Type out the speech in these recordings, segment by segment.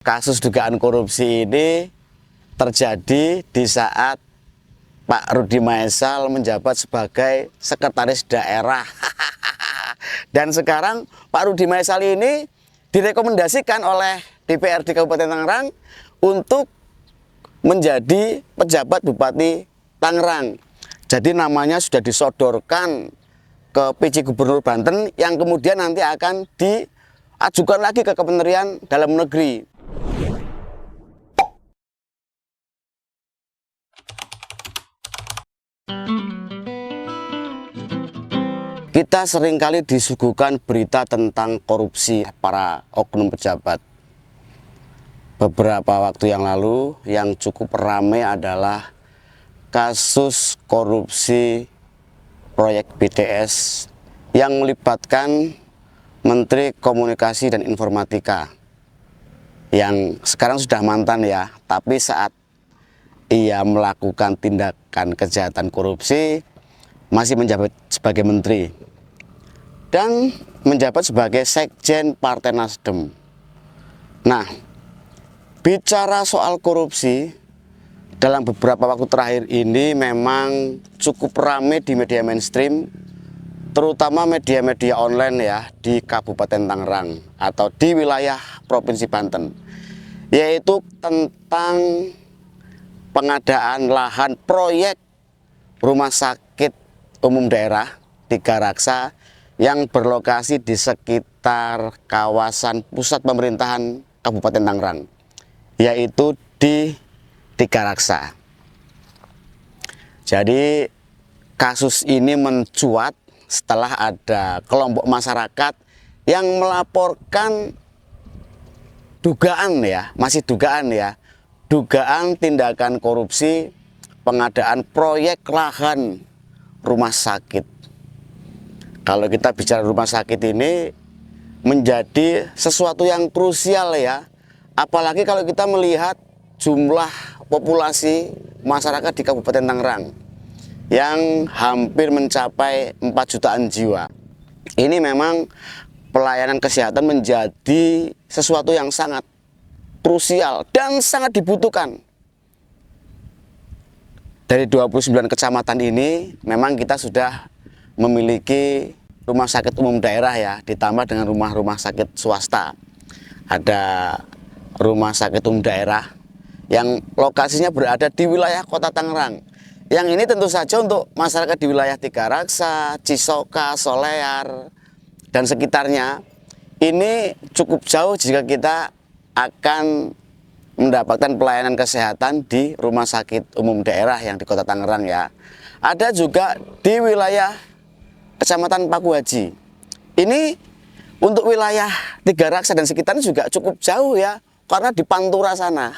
Kasus dugaan korupsi ini terjadi di saat Pak Rudi Maesal menjabat sebagai sekretaris daerah. Dan sekarang Pak Rudi Maesal ini direkomendasikan oleh DPRD Kabupaten Tangerang untuk menjadi pejabat Bupati Tangerang. Jadi namanya sudah disodorkan ke PJ Gubernur Banten yang kemudian nanti akan diajukan lagi ke Kementerian Dalam Negeri. Kita seringkali disuguhkan berita tentang korupsi para oknum pejabat. Beberapa waktu yang lalu yang cukup ramai adalah kasus korupsi proyek BTS yang melibatkan Menteri Komunikasi dan Informatika yang sekarang sudah mantan ya, tapi saat ia melakukan tindakan kejahatan korupsi masih menjabat sebagai menteri dan menjabat sebagai sekjen Partai Nasdem. Nah, bicara soal korupsi dalam beberapa waktu terakhir ini memang cukup ramai di media mainstream, terutama media-media online ya di Kabupaten Tangerang atau di wilayah Provinsi Banten, yaitu tentang pengadaan lahan proyek rumah sakit umum daerah Tiga Raksa yang berlokasi di sekitar kawasan pusat pemerintahan Kabupaten Tangerang, yaitu di Tiga Raksa. Jadi kasus ini mencuat setelah ada kelompok masyarakat yang melaporkan dugaan ya, masih dugaan ya, dugaan tindakan korupsi pengadaan proyek lahan rumah sakit. Kalau kita bicara rumah sakit ini menjadi sesuatu yang krusial ya, apalagi kalau kita melihat jumlah populasi masyarakat di Kabupaten Tangerang yang hampir mencapai 4 jutaan jiwa. Ini memang pelayanan kesehatan menjadi sesuatu yang sangat krusial dan sangat dibutuhkan. Dari 29 kecamatan ini memang kita sudah memiliki rumah sakit umum daerah ya, ditambah dengan rumah-rumah sakit swasta. Ada rumah sakit umum daerah yang lokasinya berada di wilayah Kota Tangerang. Yang ini tentu saja untuk masyarakat di wilayah Tiga Raksa, Cisoka, Solear, dan sekitarnya. Ini cukup jauh jika kita akan mendapatkan pelayanan kesehatan di rumah sakit umum daerah yang di Kota Tangerang ya. Ada juga di wilayah Kecamatan Paku Haji. Ini untuk wilayah Tiga Raksa dan sekitarnya juga cukup jauh ya, karena di Pantura sana.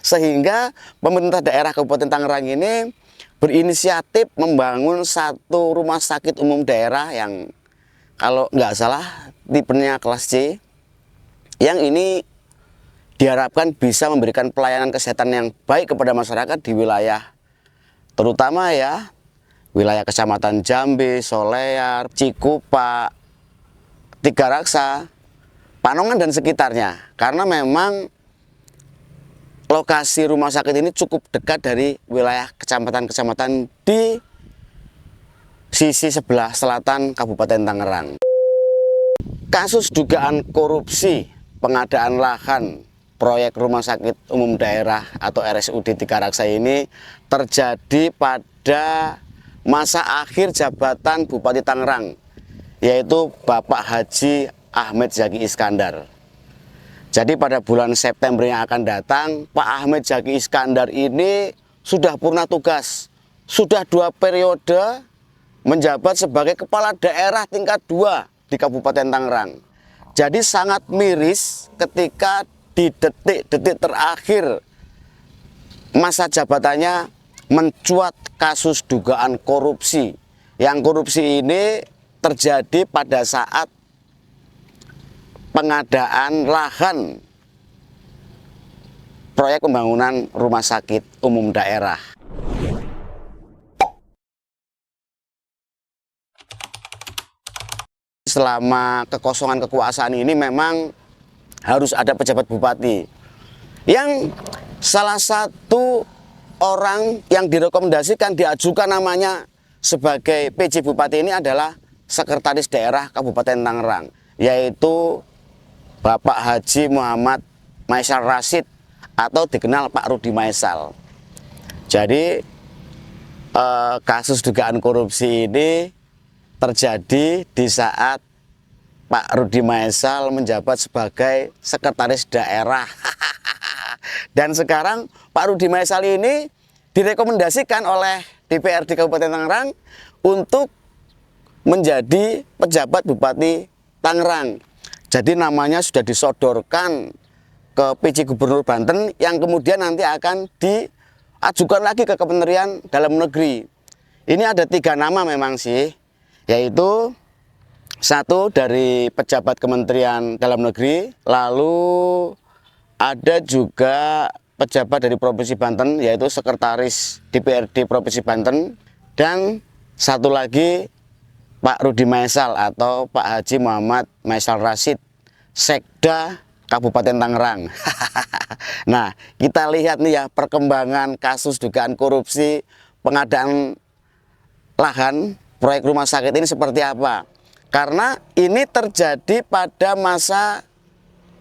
Sehingga pemerintah daerah Kabupaten Tangerang ini berinisiatif membangun satu rumah sakit umum daerah yang kalau nggak salah tipenya kelas C, yang ini diharapkan bisa memberikan pelayanan kesehatan yang baik kepada masyarakat di wilayah, terutama ya wilayah Kecamatan Jambe, Solear, Cikupa, Tiga Raksa, Panongan dan sekitarnya. Karena memang lokasi rumah sakit ini cukup dekat dari wilayah kecamatan-kecamatan di sisi sebelah selatan Kabupaten Tangerang. Kasus dugaan korupsi pengadaan lahan proyek rumah sakit umum daerah atau RSUD Tiga Raksa ini terjadi pada masa akhir jabatan Bupati Tangerang, yaitu Bapak Haji Ahmed Zaki Iskandar. Jadi pada bulan September yang akan datang, Pak Ahmed Zaki Iskandar ini sudah purna tugas, sudah 2 periode menjabat sebagai kepala daerah tingkat 2 di Kabupaten Tangerang. Jadi sangat miris ketika di detik-detik terakhir masa jabatannya mencuat kasus dugaan korupsi. Yang korupsi ini terjadi pada saat pengadaan lahan proyek pembangunan rumah sakit umum daerah. Selama kekosongan kekuasaan ini memang harus ada pejabat bupati. Yang salah satu orang yang direkomendasikan diajukan namanya sebagai PJ Bupati ini adalah Sekretaris Daerah Kabupaten Tangerang, yaitu Bapak Haji Muhammad Maisal Rashid atau dikenal Pak Rudi Maisal. Jadi kasus dugaan korupsi ini terjadi di saat Pak Rudi Maisal menjabat sebagai Sekretaris Daerah. Dan sekarang Pak Rudi Maisal ini direkomendasikan oleh DPRD Kabupaten Tangerang untuk menjadi pejabat Bupati Tangerang. Jadi namanya sudah disodorkan ke PJ Gubernur Banten yang kemudian nanti akan diajukan lagi ke Kementerian Dalam Negeri. Ini ada 3 nama memang sih, yaitu 1 dari pejabat Kementerian Dalam Negeri, lalu ada juga pejabat dari Provinsi Banten, yaitu Sekretaris DPRD Provinsi Banten, dan 1 lagi Pak Rudi Maisal atau Pak Haji Muhammad Maisal Rashid, Sekda Kabupaten Tangerang. Nah, kita lihat nih ya perkembangan kasus dugaan korupsi pengadaan lahan proyek rumah sakit ini seperti apa. Karena ini terjadi pada masa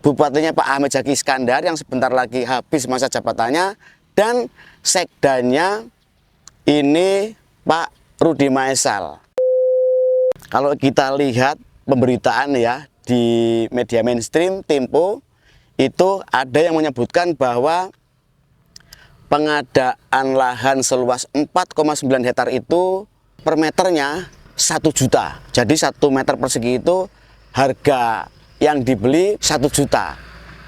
bupatinya Pak Ahmed Zaki Iskandar yang sebentar lagi habis masa jabatannya, dan sekdanya ini Pak Rudi Maisal. Kalau kita lihat pemberitaan ya di media mainstream Tempo, itu ada yang menyebutkan bahwa pengadaan lahan seluas 4,9 hektar itu per meternya 1 juta. Jadi 1 meter persegi itu harga yang dibeli 1 juta.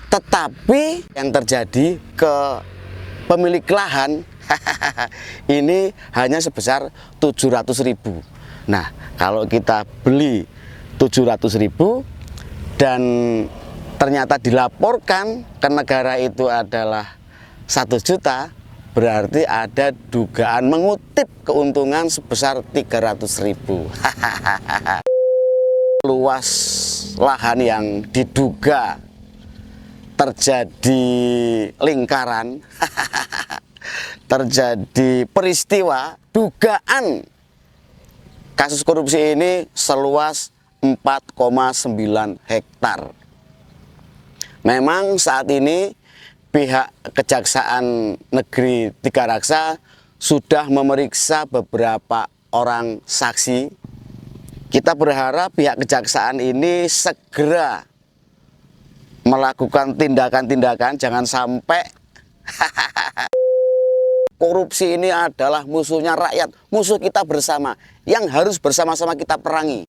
Tetapi yang terjadi ke pemilik lahan ini hanya sebesar 700.000. Nah, kalau kita beli 700.000 dan ternyata dilaporkan ke negara itu adalah 1 juta, berarti ada dugaan mengutip keuntungan sebesar 300.000. Luas lahan yang diduga terjadi lingkaran, terjadi peristiwa dugaan kasus korupsi ini seluas 4,9 hektar. Memang saat ini pihak Kejaksaan Negeri Tigaraksa sudah memeriksa beberapa orang saksi. Kita berharap pihak kejaksaan ini segera melakukan tindakan-tindakan, jangan sampai korupsi ini adalah musuhnya rakyat, musuh kita bersama, yang harus bersama-sama kita perangi.